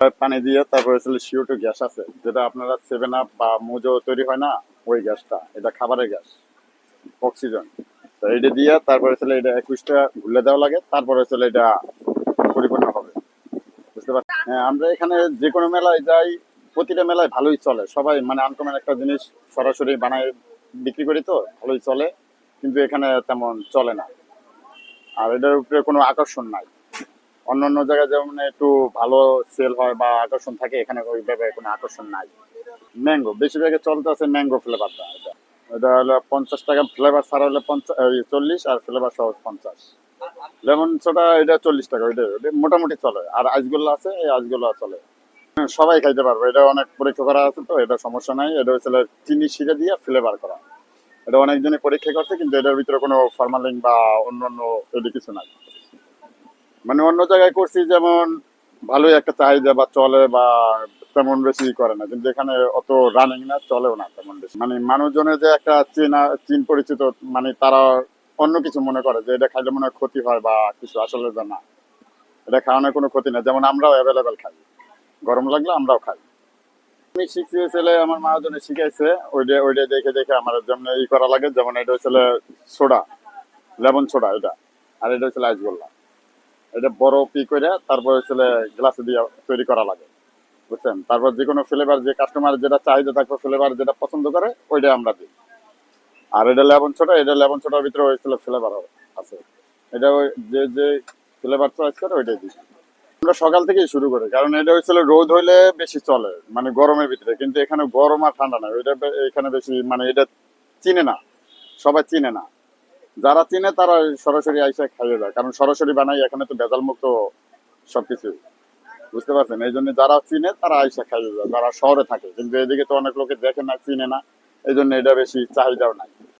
পানি দিয়ে তারপরে হচ্ছে CO2 গ্যাস আছে, যেটা আপনারা 7 আপ বা মোজো তৈরি হয় না, ওই গ্যাসটা, এটা খাবারের গ্যাস, অক্সিজেন। তো এটা দিয়ে তারপরে হচ্ছে এটা 21টা ঘুরলে দেওয়া লাগে, তারপরে হচ্ছে এটা পরিপূর্ণ হবে। বুঝতে পারছেন? হ্যাঁ, আমরা এখানে যে কোনো মেলায় যাই, প্রতিটা মেলায় ভালোই চলে, সবাই মানে আনকমন একটা জিনিস সরাসরি বানায় বিক্রি করি, তো ভালোই চলে। কিন্তু এখানে তেমন চলে না, আর এটার উপরে কোনো আকর্ষণ নাই। অন্যান্য জায়গায় যেমন একটু ভালো সেল হয় বা আকর্ষণ থাকে, এখানে ওইভাবে কোনো আকর্ষণ নাই। ম্যাঙ্গো বেশিরভাগে চলতে আছে, ম্যাঙ্গো ফ্লেভারটা। এটা এটা হলো 50 টাকা ফ্লেভার ছাড়া হলে 40, আর ফ্লেভার সহ 50। লেমন সোডা এটা 40 টাকা, ওইটা ওটা মোটামুটি চলে। আর আইসগুলো আছে, এই আইসগুলো চলে। সবাই খাইতে পারবে, এটা অনেক পরীক্ষা করা আছে, তো এটা সমস্যা নাই। এটা হচ্ছে চিনি শিরা দিয়ে ফ্লেভার করা। এটা অনেকজনই পরীক্ষা করছে, কিন্তু এটার ভিতরে কোনো ফরমালিন বা অন্যান্য এটা কিছু নাই। মানে অন্য জায়গায় করছি যেমন ভালোই একটা চাহিদা বা চলে, বা তেমন বেশি করে না, কিন্তু এখানে অত রানিং না, চলেও না তেমন বেশি। মানে মানুষজনের যে একটা চীন পরিচিত, মানে তারা অন্য কিছু মনে করে যে এটা খাইলে মনে হয় ক্ষতি হয় বা কিছু, আসলে যে না, এটা খাওয়ানোর কোনো ক্ষতি না। যেমন আমরাও অ্যাভেলেবেল খাই, গরম লাগলে আমরাও খাই। আমি শিখছি ছেলে, আমার মহাজনে শিখাইছে। ওইটা দেখে দেখে আমার জন্য করা লাগে। যেমন এটা হচ্ছে সোডা, লেমন সোডা এটা, আর এটা হচ্ছে আইসগোল্লা। এটা বড় করে তারপর হচ্ছে গ্লাসে দিয়ে তৈরি করা লাগে, বুঝছেন? তারপর যে কোনো ফ্লেভার, যে কাস্টমার যেটা চাহিদা থাকবে, ফ্লেভার যেটা পছন্দ করে, ওইটা আমরা দিই। আর এটা লেমন সোডা, এটা লেমন সোডার ভিতরে হয়েছিল ফ্লেভার আছে। এটা যে যে ফ্লেভার চয়েস করে ওইটাই দিই। আমরা সকাল থেকেই শুরু করি, কারণ এটা হয়েছিল রোদ হইলে বেশি চলে, মানে গরমের ভিতরে। কিন্তু এখানে গরম আর ঠান্ডা না, ওইটা এখানে বেশি, মানে এটা চিনে না, সবাই চিনে না। যারা চিনে তারা সরাসরি আইসা খাইয়ে যায়, কারণ সরাসরি বানাই, এখানে তো ভেজাল মুক্ত সবকিছু। বুঝতে পারছেন? এই জন্য যারা চিনে তারা আইসা খাইয়ে যায়, যারা শহরে থাকে। কিন্তু এদিকে তো অনেক লোকে দেখে না, চিনে না, এই জন্য এটা বেশি চাহিদাও নাই।